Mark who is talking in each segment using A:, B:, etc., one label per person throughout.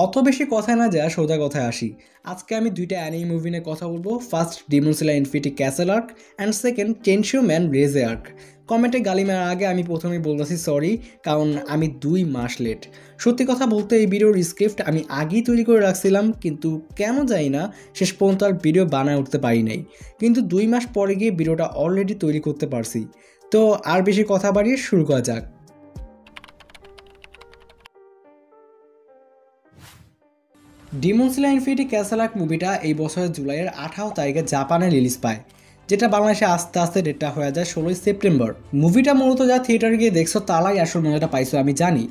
A: অত বেশি কথায় না যা সোজা কথায় আসি। আজকে আমি দুইটা অ্যানিমে মুভি নিয়ে কথা বলবো। First Demon Slayer Infinity Castle arc and second Chainsaw Man Reze arc. কমেন্টে গালি মারার আগে আমি প্রথমেই বলতেছি সরি, কারণ আমি 2 মাস লেট। সত্যি কথা বলতে এই ভিডিওর স্ক্রিপ্ট আমি আগেই তৈরি করে রাখছিলাম, কিন্তু কেন জানি না শেষ পর্যন্ত আর ভিডিও বানায় উঠতে পারি নাই। কিন্তু 2 মাস পরে গিয়ে ভিডিওটা অলরেডি তৈরি করতে পারছি। তো আর বেশি কথা বাড়িয়ে শুরু করা যাক। Demon Slayer Infinity Castle Arc মুভিটা এই বছরের জুলাইয়ের 18 তারিখে জাপানে রিলিজ পায়, যেটা বাংলাদেশে আস্তে আস্তে ডেটটা হয়ে যায় 16 সেপ্টেম্বর। মুভিটা মূলত যা থিয়েটারে গিয়ে দেখছো তারাই আসল মজাটা পাইছো আমি জানি,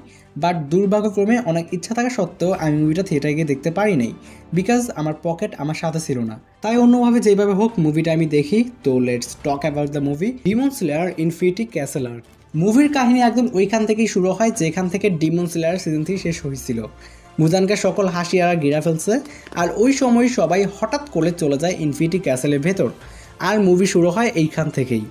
A: বাট দুর্ভাগ্যক্রমে অনেক ইচ্ছা থাকা সত্ত্বেও আমি মুভিটা থিয়েটারে গিয়ে দেখতে পারি নাই, বিকজ আমার পকেট আমার সাথে ছিল না। তাই অন্যভাবে যেভাবে হোক মুভিটা আমি দেখি। তো let's talk about the movie Demon Slayer Infinity Castle Arc. মুভির কাহিনী একদম ওইখান থেকেই শুরু হয় যেখান থেকে ডিমন স্লেয়ার সিজন 3 শেষ হয়েছিল। মুজানকে সকল হাসি আর ঘিরা ফেলছে, আর ওই সময় সবাই হঠাৎ করে চলে যায় ইনফিনিটি ক্যাসেলের ভেতর, আর মুভি শুরু হয় এইখান থেকেই।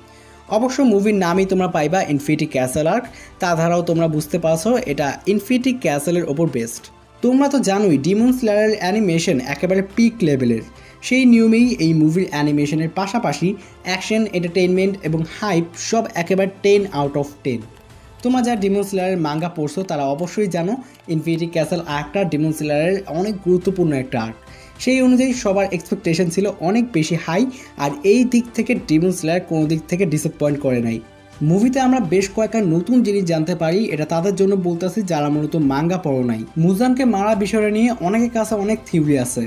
A: অবশ্য মুভির নামই তোমরা পাইবা ইনফিনিটি ক্যাসেল আর্ক, তাছাড়াও তোমরা বুঝতে পারছো এটা ইনফিনিটি ক্যাসেলের ওপর বেস্ট। তোমরা তো জানোই ডিমন স্লেয়ারের অ্যানিমেশন একেবারে পিক লেভেলের। সেই নিয়মেই এই মুভির অ্যানিমেশনের পাশাপাশি অ্যাকশন, এন্টারটেইনমেন্ট এবং হাইপ সব একেবারে 10 আউট অফ 10। তোমরা যারা ডিমন স্লেয়ারের মাঙ্গা পড়ছো তারা অবশ্যই জানো ইনফিনিটি ক্যাসেল আর্কটা ডিমন স্লেয়ারের অনেক গুরুত্বপূর্ণ একটা আর্ক। সেই অনুযায়ী সবার এক্সপেকটেশন ছিল অনেক বেশি হাই, আর এই দিক থেকে ডিমন স্লেয়ার কোনো দিক থেকে ডিসঅ্যাপয়েন্ট করে নাই। মুভিতে আমরা বেশ কয়েকটা নতুন জিনিস জানতে পারি, এটা তাদের জন্য বলতেছি যারা মূলত মাঙ্গা পড়ো নাই। মুজানকে মারা বিষয়টা নিয়ে অনেকের কাছে অনেক থিওরি আছে।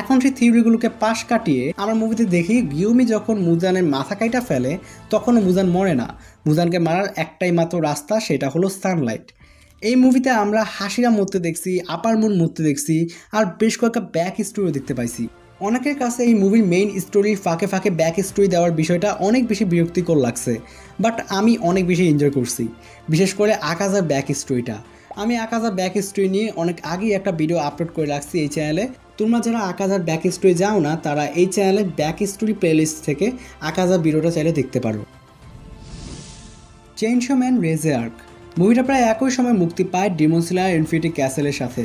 A: এখন সেই থিওরিগুলোকে পাশ কাটিয়ে আমরা মুভিতে দেখি গিউমি যখন মুজানের মাথা কাইটা ফেলে তখনও মুজান মরে না। মুজানকে মারার একটাই মাত্র রাস্তা, সেটা হলো সানলাইট। এই মুভিতে আমরা হাসিরা মরতে দেখছি, আপার মুন মরতে দেখছি, আর বেশ কয়েকটা ব্যাক স্টোরিও দেখতে পাইছি। অনেকের কাছে এই মুভির মেইন স্টোরির ফাঁকে ফাঁকে ব্যাক স্টোরি দেওয়ার বিষয়টা অনেক বেশি বিরক্তিকর লাগছে, বাট আমি অনেক বেশি এনজয় করছি, বিশেষ করে আকাজার ব্যাক স্টোরিটা। আমি আকাজার ব্যাক স্টোরি নিয়ে অনেক আগেই একটা ভিডিও আপলোড করে রাখছি এই চ্যানেলে। তোমরা যারা আকাজার ব্যাক স্টোরি যাও না তারা এই চ্যানেলে ব্যাক স্টোরি প্লেলিস্ট থেকে আকাজার ভিডিওটা চাইলে দেখতে পারো। চেইনসো ম্যান রেজে আর্ক মুভিটা প্রায় একই সময় মুক্তি পায় ডিমন স্লেয়ার ইনফিনিটি ক্যাসেলের সাথে।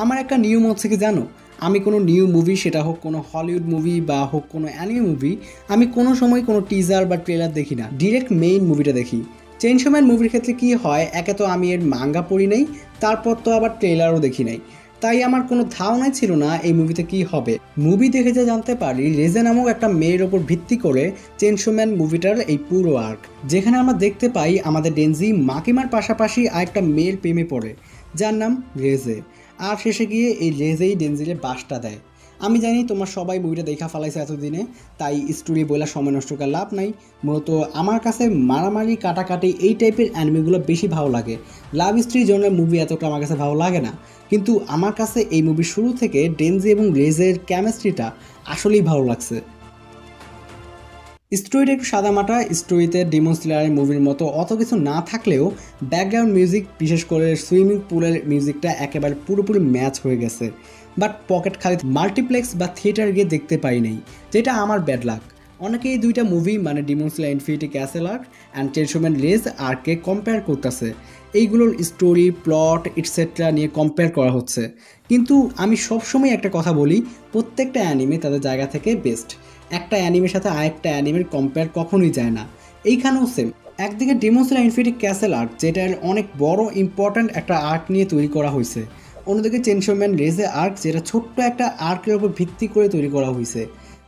A: আমার একটা নিয়ম হচ্ছে কি জানো, আমি কোনো নিউ মুভি, সেটা হোক কোনো হলিউড মুভি বা হোক কোনো অ্যানিমে মুভি, আমি কোনো সময় কোনো টিজার বা ট্রেলার দেখি না, ডিরেক্ট মেইন মুভিটা দেখি। চেইনসো ম্যান মুভির ক্ষেত্রে কী হয়, একে তো আমি এর মাঙ্গা পড়ি নাই, তারপর তো আবার ট্রেলারও দেখি নাই, তাই আমার কোনো ধারণাই ছিল না এই মুভিতে কী হবে। মুভি দেখে যা জানতে পারি, রেজে নামক একটা মেয়ের ওপর ভিত্তি করে চেইনসো ম্যান মুভিটার এই পুরো আর্ক, যেখানে আমরা দেখতে পাই আমাদের ডেনজি মাকিমার পাশাপাশি আরেকটা মেয়ের প্রেমে পড়ে যার নাম রেজে, আর শেষে গিয়ে এই রেজেই ডেনজিরে বাসটা দেয়। আমি জানি তোমার সবাই মুভিটা দেখা ফেলাইছে এতদিনে, তাই স্টোরি বইলা সময় নষ্ট করার লাভ নাই। মূলত আমার কাছে মারামারি কাটাকাটি এই টাইপের অ্যানিমেগুলো বেশি ভালো লাগে। লাভ স্টোরি জনের মুভি এতটা আমার কাছে ভালো লাগে না, কিন্তু আমার কাছে এই মুভির শুরু থেকে ডেনজি এবং রেজের কেমিস্ট্রিটা আসলেই ভালো লাগছে। স্টোরিটা একটু সাদামাটা, স্টোরিতে ডিমন স্লেয়ারের মুভির মতো অত কিছু না থাকলেও ব্যাকগ্রাউন্ড মিউজিক, বিশেষ করে সুইমিং পুলের মিউজিকটা একেবারে পুরোপুরি ম্যাচ হয়ে গেছে, বাট পকেট খালি মাল্টিপ্লেক্স বা থিয়েটার গিয়ে দেখতে পারি নাই, যেটা আমার ব্যাড লাক। অনেকেই এই দুইটা মুভি মানে Demon Slayer Infinity Castle arc and Chainsaw Man Reze আর্ককে কম্পেয়ার করতেছে, এইগুলোর স্টোরি, প্লট ইটসেট্রা নিয়ে কম্পেয়ার করা হচ্ছে। কিন্তু আমি সবসময় একটা কথা বলি, প্রত্যেকটা অ্যানিমে তাদের জায়গা থেকে বেস্ট। একটা অ্যানিমের সাথে আরেকটা অ্যানিমের কম্পেয়ার কখনোই যায় না, এইখানেও সেম। একদিকে Demon Slayer Infinity Castle Arc, যেটার অনেক বড় ইম্পর্ট্যান্ট একটা আর্ক নিয়ে তৈরি করা হয়েছে, অন্যদিকে চেইনসো ম্যান রেজে আর্ক, যেটা ছোট্ট একটা আর্কের উপর ভিত্তি করে তৈরি করা হয়েছে।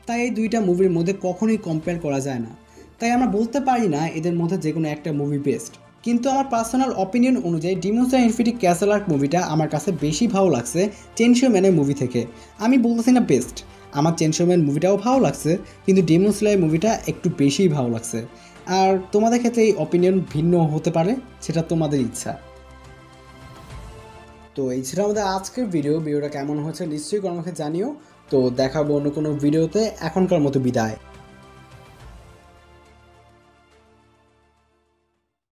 A: তাই এই দুইটা মুভির মধ্যে কখনোই কম্পেয়ার করা যায় না, তাই আমরা বলতে পারি না এদের মধ্যে যে কোনো একটা মুভি বেস্ট। কিন্তু আমার পার্সোনাল অপিনিয়ন অনুযায়ী Demon Slayer Infinity Castle Arc মুভিটা আমার কাছে বেশি ভালো লাগছে চেইনসো ম্যানের মুভি থেকে। আমি বলতেছি না বেস্ট, আমার চেইনসো ম্যান মুভিটাও ভালো লাগছে, কিন্তু ডিমন স্লেয়ার মুভিটা একটু বেশিই ভালো লাগছে। আর তোমাদের ক্ষেত্রে এই অপিনিয়ন ভিন্ন হতে পারে, সেটা তোমাদের ইচ্ছা। তো এই ছিল আমাদের আজকের ভিডিওটা কেমন হচ্ছে নিশ্চয়ই আমাকে জানিও। তো দেখাবো অন্য কোনো ভিডিওতে, এখনকার মতো বিদায়।